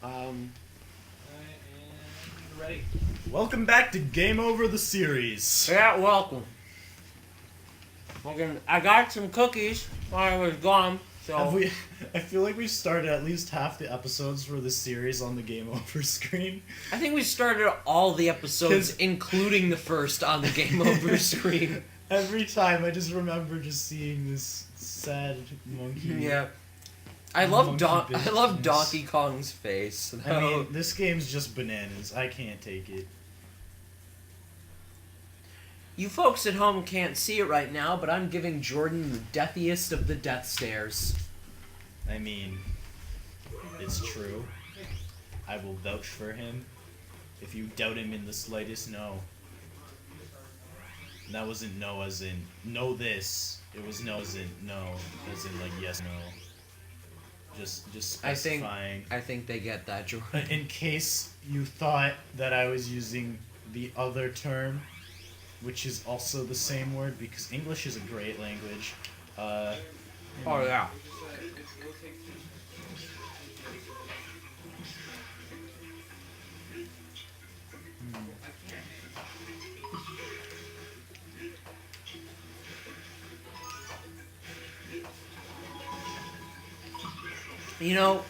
I am ready. Welcome back to Game Over the Series. Yeah, welcome. I got some cookies while I was gone, so... I feel like we started at least half the episodes for this series on the Game Over screen. I think we started all the episodes, including the first, on the Game Over screen. Every time, I just remember just seeing this sad monkey. Yeah. I love Donkey Kong's face. Though. I mean, this game's just bananas. I can't take it. You folks at home can't see it right now, but I'm giving Jordan the deathiest of the death stares. I mean, it's true. I will vouch for him. If you doubt him in the slightest, no. And that wasn't no as in, know this. It was no as in, no. As in, like, yes, no. Just specifying. I think they get that, Jordan. In case you thought that I was using the other term, which is also the same word, because English is a great language. Oh, yeah. You know,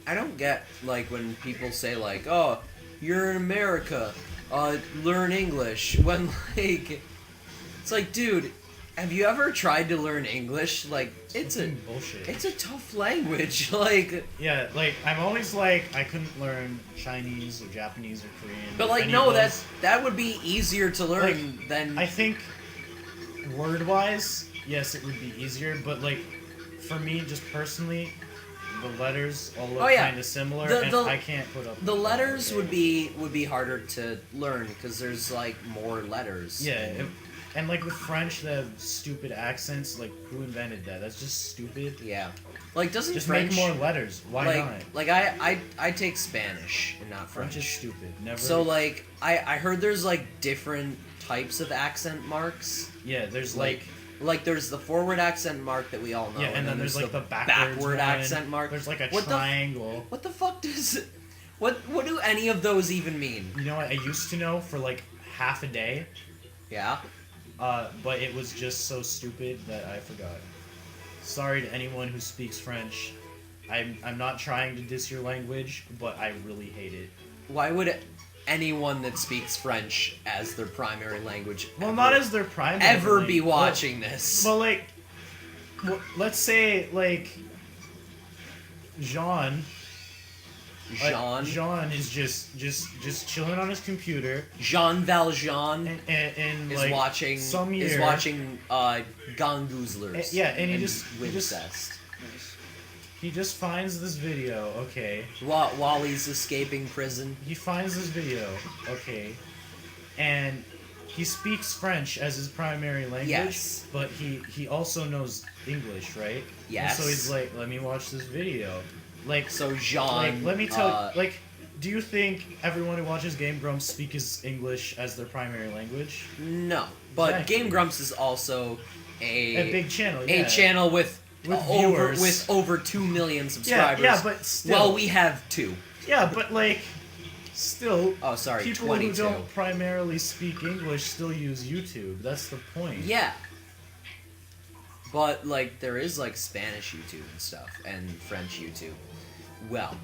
I don't get, like, when people say, like, oh, you're in America, learn English, when, like, it's like, dude, have you ever tried to learn English? Like, it's bullshit. It's a tough language, like... Yeah, like, I'm always like, I couldn't learn Chinese or Japanese or Korean. But, like, no, that would be easier to learn than... I think, word-wise, yes, it would be easier, but, like, for me, just personally... The letters all look kind of similar, and I can't put up... The letters would be harder to learn, because there's, like, more letters. Yeah, and, like, with French, they have stupid accents. Like, who invented that? That's just stupid. Yeah. Like, doesn't just French... make more letters. Why not? Like, I take Spanish, and not French. French is stupid. Never... So, like, I heard there's, like, different types of accent marks. Yeah, there's, like... Like, there's the forward accent mark that we all know. Yeah, and then there's like, the backward accent mark. There's, like, a triangle. What the fuck does... What do any of those even mean? You know what? I used to know for, like, half a day. Yeah? But it was just so stupid that I forgot. Sorry to anyone who speaks French. I'm not trying to diss your language, but I really hate it. Why would anyone that speaks French as their primary language not as their primary ever be watching this? Well, like, let's say, like, Jean is just chilling on his computer. Jean Valjean and is like, watching Gongoozlers. Yeah, and Wincest. He just finds this video, okay. While he's escaping prison. He finds this video, okay. And he speaks French as his primary language. Yes. But he also knows English, right? Yes. And so he's like, let me watch this video. Like, so Jean... Like, let me tell you, like, do you think everyone who watches Game Grumps speaks English as their primary language? No. But Game Grumps is also a big channel, A channel with viewers. With over 2 million subscribers. Yeah, but still. Well, we have 2. Yeah, but, like, still. Oh, sorry, people 22. Who don't primarily speak English still use YouTube. That's the point. Yeah. But, like, there is, like, Spanish YouTube and stuff, and French YouTube. Well,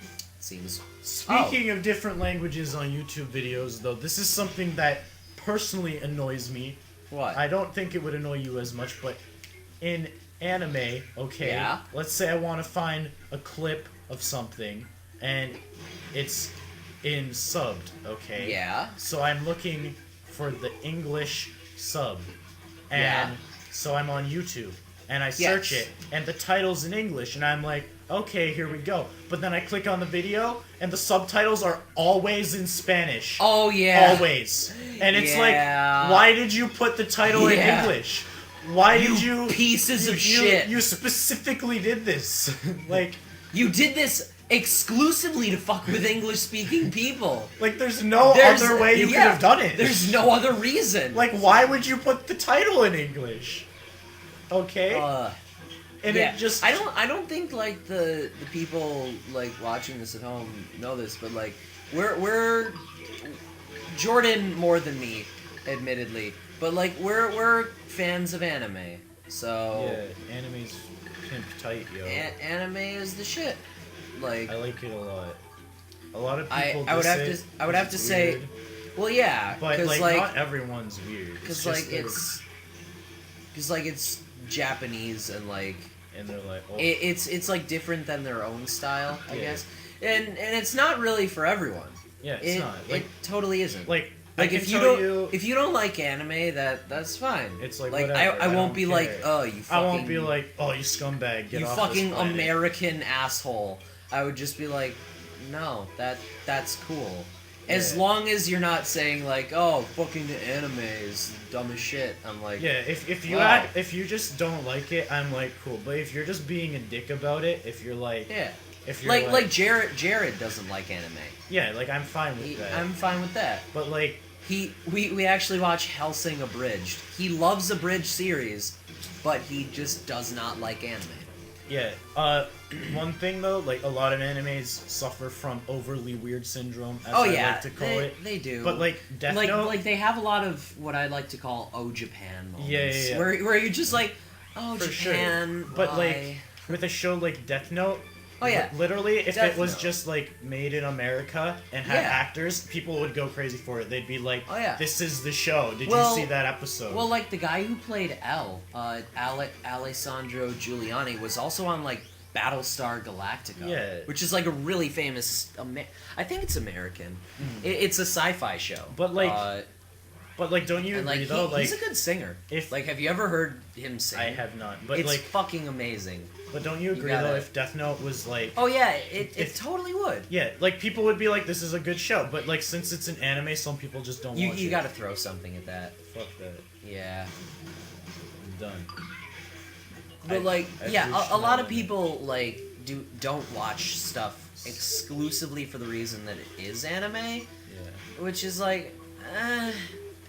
it seems... Speaking of different languages on YouTube videos, though, this is something that personally annoys me. What? I don't think it would annoy you as much, but in anime, okay, yeah? Let's say I want to find a clip of something, and it's in subbed, okay? Yeah. So I'm looking for the English sub, and so I'm on YouTube, and I search it, and the title's in English, and I'm like, okay, here we go. But then I click on the video, and the subtitles are always in Spanish. Oh, yeah. Always. And it's like, why did you put the title in English? Why did you... pieces of shit. You specifically did this. Like... You did this exclusively to fuck with English-speaking people. Like, there's no other way you could have done it. There's no other reason. Like, why would you put the title in English? Okay? And yeah, it just I don't think like the people like watching this at home know this, but like we're Jordan more than me, admittedly, but like we're fans of anime, so yeah, anime's pimp tight, yo. Anime is the shit. Like I like it a lot. A lot of I people. would have to say, weird, well, yeah, but like not everyone's weird. because like it's Japanese and like. And they're like, oh. It's like different than their own style, I Yeah. guess, and it's not really for everyone. Yeah, it's not. It totally isn't. Like if you don't like anime, that's fine. It's like I whatever, won't be don't like, care. oh, you fucking, I won't be like, oh, you scumbag, get you off fucking this planet. American asshole. I would just be like, no, that's cool. As Yeah. long as you're not saying like, oh, fucking anime is dumb as shit. I'm like, Yeah, if you wow. if you just don't like it, I'm like, cool. But if you're just being a dick about it, if you're like, yeah. if you're Like Jared doesn't like anime. yeah, like I'm fine with that. I'm fine with that. But like, We actually watch Hellsing Abridged. He loves Abridged series, but he just does not like anime. yeah. One thing though, like a lot of animes suffer from overly weird syndrome, as I like to call it. They do. But like Death Note, like they have a lot of what I like to call "Oh Japan" moments. Yeah. Where you're just like, "Oh For Japan." sure. But why?" like with a show like Death Note, Oh yeah. literally, if Death it was Note. just like made in America and had Yeah. actors, people would go crazy for it. They'd be like, Oh, yeah. "This is the show. Did Well- you see that episode?" Well, like the guy who played L, Alessandro Giuliani, was also on like Battlestar Galactica, Yeah. which is like a really famous. I think it's American. It's a sci-fi show, But, like, But like, don't you and like agree though? he's Like, a good singer. if- Like, have you ever heard him sing? I have not. But It's like, fucking amazing. but don't you agree gotta- though? If Death Note was like, Oh yeah, it If- totally would. yeah, like people would be like, "This is a good show," but like since it's an anime, some people just don't watch it. You got to throw something at that. Fuck that. Yeah. I'm done. But like, I've yeah, reached a lot my of people like don't watch stuff exclusively for the reason that it is anime, Yeah. which is like,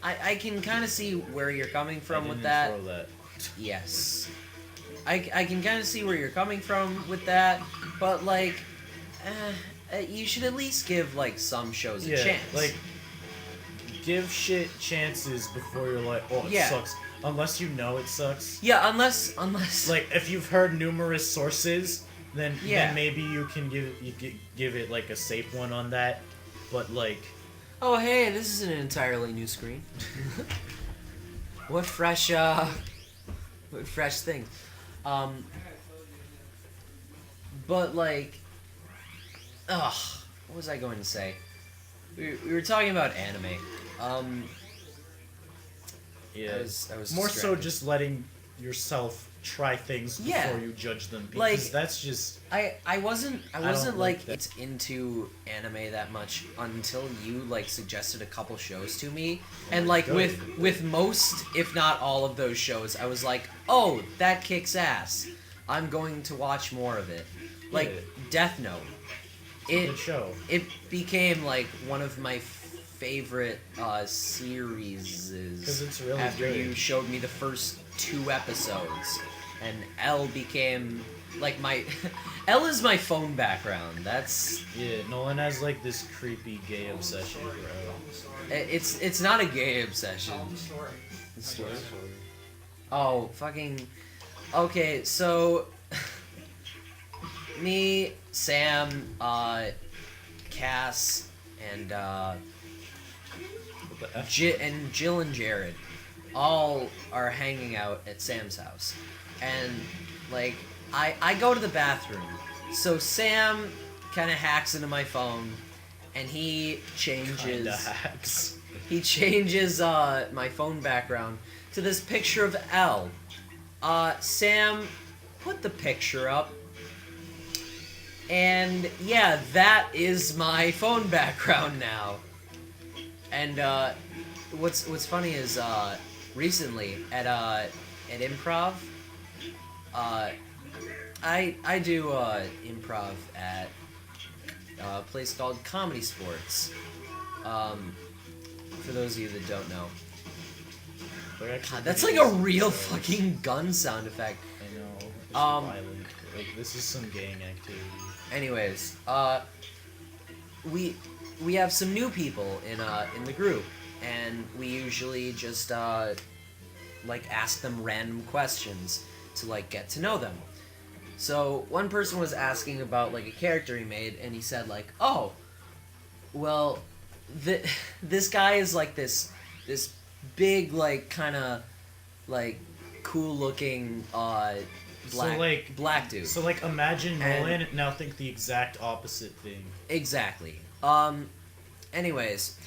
I can kind of see where you're coming from I with didn't that. throw that. Yes, I can kind of see where you're coming from with that, but like, you should at least give like some shows a chance. Like, give shit chances before you're like, "Oh, it Yeah. sucks." Unless you know it sucks. yeah, unless Like, if you've heard numerous sources, then Yeah. maybe you can give it like a safe one on that. But like, oh hey, this is an entirely new screen. What fresh things. But like, ugh, what was I going to say? We were talking about anime. yeah, I was more so distracted. just letting yourself try things Yeah. before you judge them, because Like- that's just I wasn't don't like like that. it's into anime that much until you like suggested a couple shows to me, and like God. with most if not all of those shows I was like, oh, that kicks ass, I'm going to watch more of it. Like Yeah. Death Note, a good show. it became like one of my favorite series 'Cause it's really after good. you showed me the first 2 episodes, and L became like my L is my phone background. That's Yeah, Nolan has like this creepy gay obsession, bro. it's not a gay obsession. It's- Oh, fucking okay, so me, Sam, Cass, and What the F? Jill and Jared all are hanging out at Sam's house, and like I go to the bathroom, so Sam kind of hacks into my phone, and he changes Kinda hacks. my phone background to this picture of L. Sam, put the picture up. And yeah, that is my phone background now. And what's funny is recently at improv, I do improv at a place called Comedy Sports. For those of you that don't know, They're actually God, that's pretty like a decent real shows. fucking gun sound effect. I know. Violent. Like, this is some gang activity. Anyways, we have some new people in the group, and we usually just like ask them random questions to like get to know them. So one person was asking about like a character he made, and he said like, "Oh, well, this guy is like this big like kind of like cool looking black dude." So like imagine Nolan, now think the exact opposite thing. Exactly. Anyways,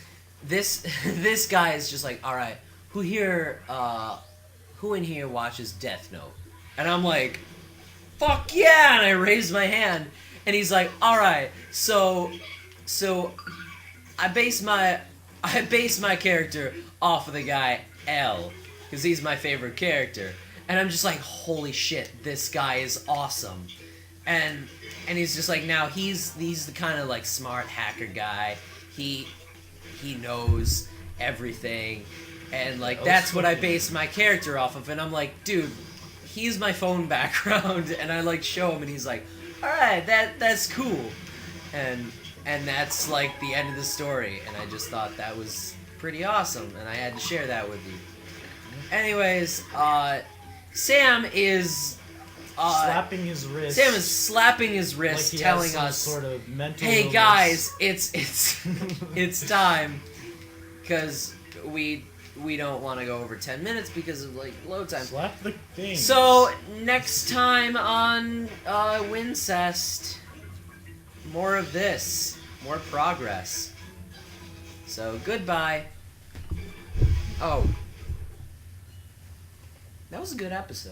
this guy is just like, all right, who in here watches Death Note? And I'm like, fuck yeah! And I raised my hand, and he's like, all right, so I base my character off of the guy L, because he's my favorite character. And I'm just like, holy shit, this guy is awesome. And he's just like, now he's the kind of like smart hacker guy. He knows everything, and like that's what I base my character off of. And I'm like, dude, he's my phone background. And I like show him, and he's like, all right, that's cool. And that's like the end of the story. And I just thought that was pretty awesome, and I had to share that with you. Anyways, Sam is slapping his wrist. Sam is slapping his wrist, like telling us, sort of mental "Hey illness. guys, it's time," because we don't want to go over 10 minutes because of like load time. Slap the thing. So next time on Wincest, more of this, more progress. So goodbye. Oh, that was a good episode.